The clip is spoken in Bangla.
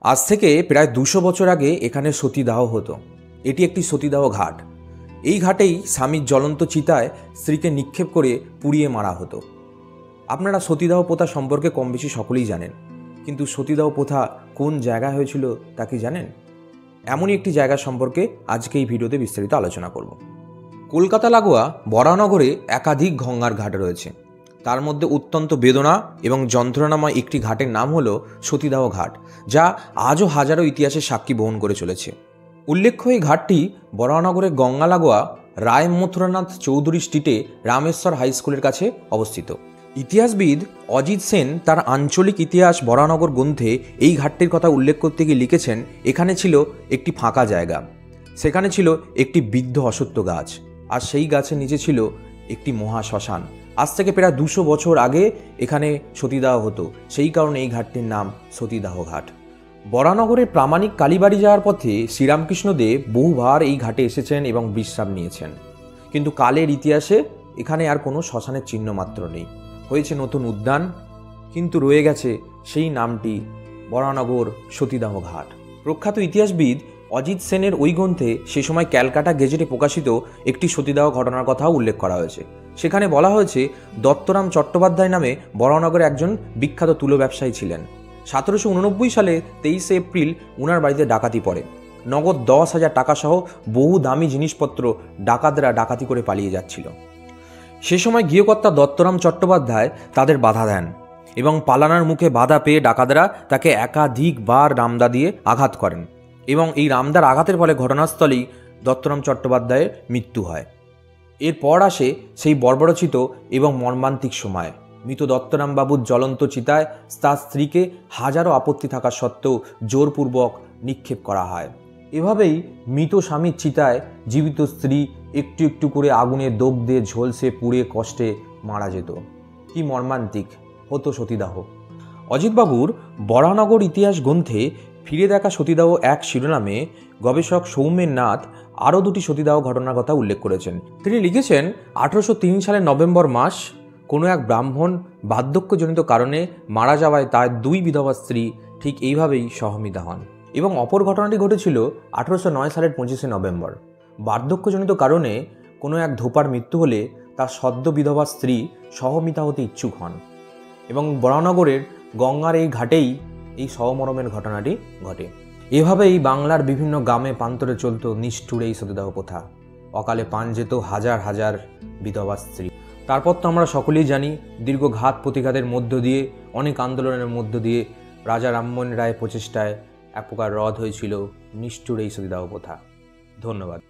আজ থেকে প্রায় 200 বছর আগে এখানে সতীদাহ হতো। এটি একটি সতীদাহ ঘাট। এই ঘাটেই স্বামীর জ্বলন্ত চিতায় স্ত্রীকে নিক্ষেপ করে পুড়িয়ে মারা হতো। আপনারা সতীদাহ প্রথা সম্পর্কে কম বেশি সকলেই জানেন, কিন্তু সতীদাহ প্রথা কোন জায়গায় হয়েছিল তা কি জানেন? এমনই একটি জায়গা সম্পর্কে আজকে এই ভিডিওতে বিস্তারিত আলোচনা করব। কলকাতা লাগোয়া বরাহনগরে একাধিক গঙ্গার ঘাট রয়েছে। তার মধ্যে অত্যন্ত বেদনা এবং যন্ত্রণাময় একটি ঘাটের নাম হল সতীদাহ ঘাট, যা আজও হাজারো ইতিহাসের সাক্ষী বহন করে চলেছে। উল্লেখ্য, এই ঘাটটি বরাহনগরের গঙ্গা লাগোয়া রায় মথুরানাথ চৌধুরী স্ট্রিটে রামেশ্বর হাই স্কুলের কাছে অবস্থিত। ইতিহাসবিদ অজিত সেন তার আঞ্চলিক ইতিহাস বরাহনগর গ্রন্থে এই ঘাটটির কথা উল্লেখ করতে গিয়ে লিখেছেন, এখানে ছিল একটি ফাঁকা জায়গা, সেখানে ছিল একটি বৃদ্ধ অশ্বত্থ গাছ, আর সেই গাছের নিচে ছিল একটি মহা শ্মশান। আজ থেকে প্রায় 200 বছর আগে এখানে সতীদাহ হতো, সেই কারণে এই ঘাটটির নাম সতীদাহ ঘাট। বরাহনগরের প্রামাণিক কালীবাড়ি যাওয়ার পথে শ্রীরামকৃষ্ণদেব বহুবার এই ঘাটে এসেছেন এবং বিশ্রাম নিয়েছেন, কিন্তু কালের ইতিহাসে এখানে আর কোনো শ্মশানের চিহ্ন মাত্র নেই। হয়েছে নতুন উদ্যান, কিন্তু রয়ে গেছে সেই নামটি, বরাহনগর সতীদাহ ঘাট। প্রখ্যাত ইতিহাসবিদ অজিত সেনের ওই গ্রন্থে সে সময় ক্যালকাটা গেজেটে প্রকাশিত একটি সতীদাহ ঘটনার কথাও উল্লেখ করা হয়েছে। সেখানে বলা হয়েছে, দত্তরাম চট্টোপাধ্যায় নামে বরাহনগরে একজন বিখ্যাত তুলো ব্যবসায়ী ছিলেন। 1789 সালে 23 এপ্রিল উনার বাড়িতে ডাকাতি পড়ে। নগদ 10,000 টাকা সহ বহু দামি জিনিসপত্র ডাকাতরা ডাকাতি করে পালিয়ে যাচ্ছিল। সে সময় গৃহকর্তা দত্তরাম চট্টোপাধ্যায় তাদের বাধা দেন এবং পালানোর মুখে বাধা পেয়ে ডাকাতরা তাকে একাধিকবার রামদা দিয়ে আঘাত করেন এবং এই রামদার আঘাতের ফলে ঘটনাস্থলেই দত্তরাম চট্টোপাধ্যায়ের মৃত্যু হয়। এরপর আসে সেই বর্বরচিত এবং মর্মান্তিক সময়। মৃত দত্তরাম বাবুর জ্বলন্ত চিতায় তার স্ত্রীকে হাজারো আপত্তি থাকা সত্ত্বেও জোরপূর্বক নিক্ষেপ করা হয়। এভাবেই মৃত স্বামীর চিতায় জীবিত স্ত্রী একটু একটু করে আগুনের দোপ দিয়ে ঝলসে পুড়ে কষ্টে মারা যেত। কি মর্মান্তিক হতো সতীদাহ। অজিতবাবুর বরাহনগর ইতিহাস গ্রন্থে ফিরে দেখা সতীদাহ এক শিরোনামে গবেষক সৌমেন নাথ আরও 2টি সতীদাহ ঘটনার কথা উল্লেখ করেছেন। তিনি লিখেছেন, 1803 সালের নভেম্বর মাস কোনো এক ব্রাহ্মণ বার্ধক্যজনিত কারণে মারা যাওয়ায় তার 2 বিধবা স্ত্রী ঠিক এইভাবেই সহমিতা হন। এবং অপর ঘটনাটি ঘটেছিল 1809 সালের 25শে নভেম্বর। বার্ধক্যজনিত কারণে কোনো এক ধোপার মৃত্যু হলে তার সদ্য বিধবা স্ত্রী সহমিতা হতে ইচ্ছুক হন এবং বরাহনগরের গঙ্গার এই ঘাটেই এই সহমরমের ঘটনাটি ঘটে। এভাবেই বাংলার বিভিন্ন গ্রামে প্রান্তরে চলত নিষ্ঠুর এই সতীদাহ প্রথা। অকালে প্রাণ যেত হাজার হাজার বিধবা স্ত্রী। তারপর তো আমরা সকলেই জানি, দীর্ঘ ঘাত প্রতিঘাতের মধ্য দিয়ে, অনেক আন্দোলনের মধ্য দিয়ে রাজা রামমোহন রায়ের প্রচেষ্টায় এক প্রকার রদ হয়েছিল নিষ্ঠুর এই সতীদাহ প্রথা। ধন্যবাদ।